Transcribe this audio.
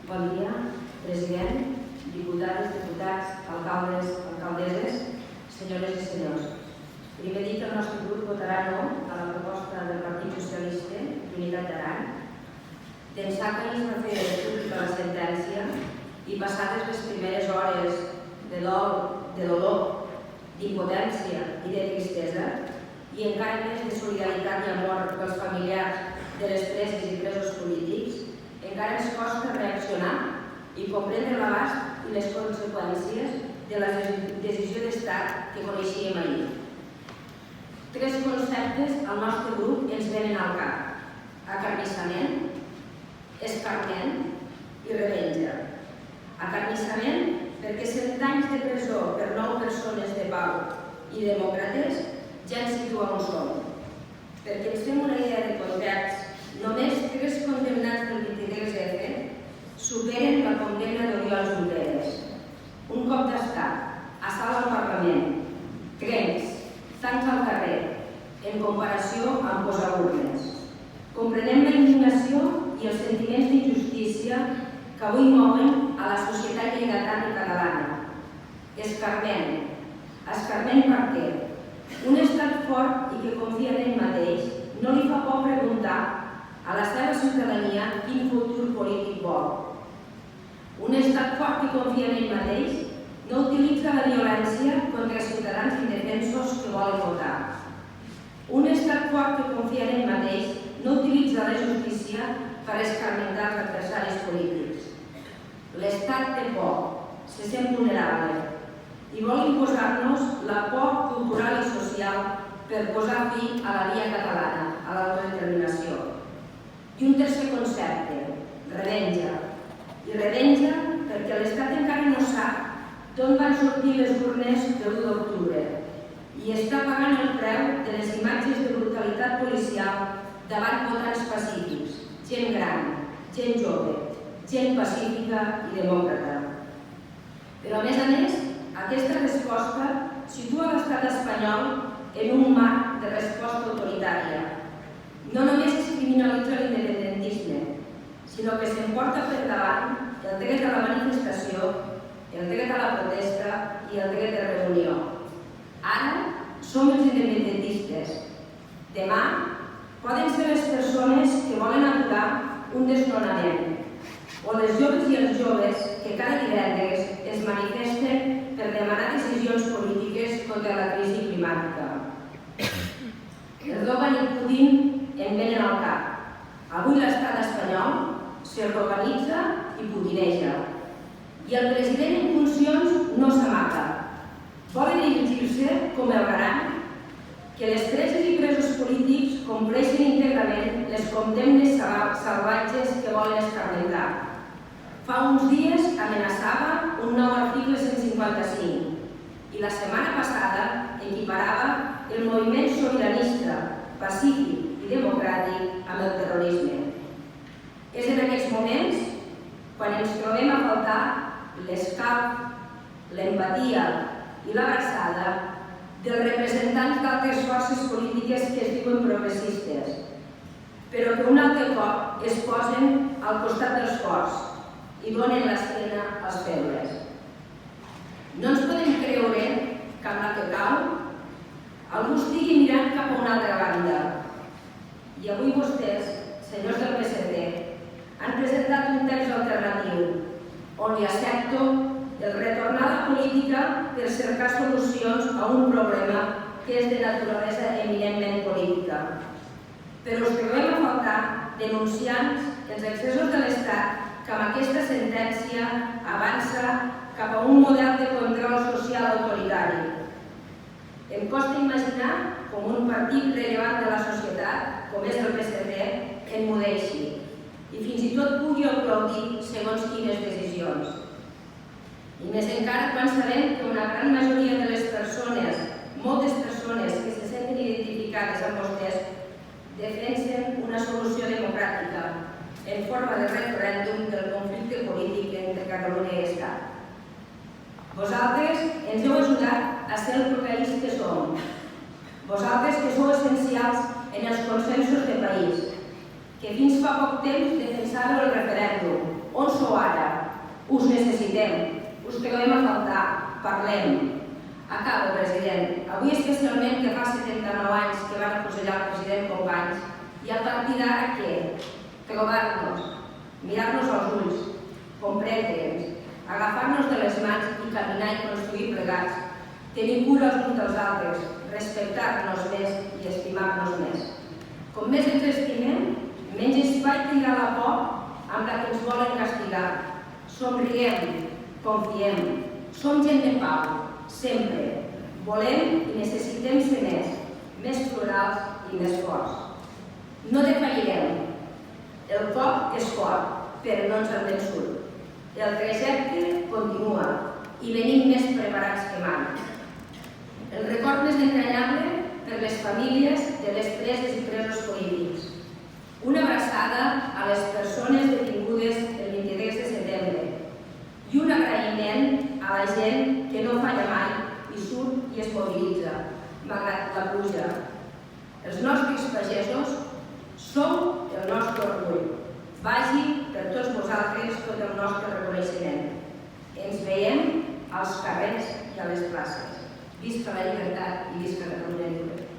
Bon dia, president, diputades, diputats, alcaldes, alcaldesses, senyores i senyors. Primer dir que el nostre grup votarà no a la proposta del Partit Socialista d'Unitat d'Aran. D'ençà que ahir es va fer pública la sentència i passades les primeres hores de dolor, d'impotència i de tristesa, i encara més de solidaritat i amor pels familiars de les preses i presos polítics, encara ens costa reaccionar i comprendre l'abast i les conseqüències de la decisió d'estat que coneixíem ahir. Tres conceptes al nostre grup ens venen al cap: acarnissament, escarment i revenja. Acarnissament perquè 100 anys de presó per 9 persones de pau i demòcrates ja ens situa on som. Perquè ens fem una idea de context, només 3 condemnats del 23F superen la condemna d'Oriol Junqueras. Un cop d'estat, assalt al Parlament, trens, tancs al carrer, en comparació amb posar urnes. Comprenem la indignació i els sentiments d'injustícia que avui mouen a la societat lleidatana i catalana. Escarment. Escarment per què? Un estat fort i que confia en ell mateix no li fa por preguntar a la seva ciutadania quin futur polític vol. Un estat fort i confia en ell mateix no utilitza la violència contra ciutadans indefensos que volen votar. Un estat fort que confia en ell mateix no utilitza la justícia per escarmentar els adversaris polítics. L'estat té por, se sent vulnerable i vol imposar-nos la por cultural i social per posar fi a la via catalana, a l'autodeterminació. I un tercer concepte, revenja. I revenja perquè l'Estat encara no sap d'on van sortir les urnes de l'1 d'octubre i està pagant el preu de les imatges de brutalitat policial davant votants pacífics, gent gran, gent jove, gent pacífica i demòcrata. Però a més, aquesta resposta situa l'estat espanyol en un marc de resposta autoritària. No només es criminalitza l'independentisme, sinó que s'emporta per davant el dret a la manifestació, el dret a la protesta i el dret de reunió. Ara som els independentistes. Demà poden ser les persones que volen aturar un desnonament o les joves i els joves que cada divendres es manifesten per demanar decisions polítiques contra la crisi climàtica. Erdogan i Putin em venen al cap. Avui l'estat espanyol s'organitza i putineja. I el president en funcions no s'amaga. Volen dirigir-se com el garant que les preses i presos polítics compleixen íntegrament les condemnes salvatges que volen escarmentar. Fa uns dies amenaçava un nou article 155 i la setmana passada equiparava el moviment sobiranista, pacífic i democràtic amb el terrorisme. És en aquests moments quan ens trobem a faltar l'escalf, l'empatia i l'abraçada dels representants d'altres forces polítiques que es diuen progressistes, però que un altre cop es posen al costat dels forts i donen l'esquena als febles. No ens podem creure que amb la que cau algú estigui mirant cap a una altra banda. I avui vostès, senyors del PSC, han presentat un text alternatiu on li accepto el retornar a la política per cercar solucions a un problema que és de naturalesa eminentment política. Però us trobem a faltar denunciant els excessos de l'Estat que amb aquesta sentència avança cap a un model de control social autoritari. Em costa imaginar com un partit rellevant de la societat, com és el PSC, emmudeixi i fins i tot pugui aplaudir segons quines decisions. I més encara quan sabem que una gran majoria de les persones, moltes persones que se senten identificades amb vostès, defensen una solució democràtica en forma de referèndum del conflicte polític entre Catalunya i l'Estat. Vosaltres ens heu ajudat a ser el país que som. Vosaltres que sou essencials en els consensos de país, que fins fa poc temps defensàveu el referèndum, On sou ara? Us necessitem. Us trobem a faltar. Parlem. Acabo, president. Avui especialment que fa 79 anys que van afusellar el president Companys i a partir d'ara què? Trobar-nos, mirar-nos als ulls, comprendre'ns, agafar-nos de les mans i caminar i construir plegats, tenir cura els uns dels altres, respectar-nos més i estimar-nos més. Com més ens estimem, menys espai tindrà la por amb la que ens volen castigar. Somriguem, confiem, som gent de pau, sempre. Volem i necessitem ser més plurals i més forts. No defallirem. El cop és fort, però no ens han vençut. El trajecte continua i venim més preparats que mai. El record més entranyable per les famílies de les preses i presos polítics. Una abraçada a les persones detingudes el 23 de setembre i un agraïment a la gent que no falla mai i surt i es mobilitza, malgrat la pluja. Els nostres pagesos sou el nostre orgull. Vagi per tots vosaltres tot el nostre reconeixement. Ens veiem als carrers i a les places. Visca la llibertat i visca Catalunya lliure.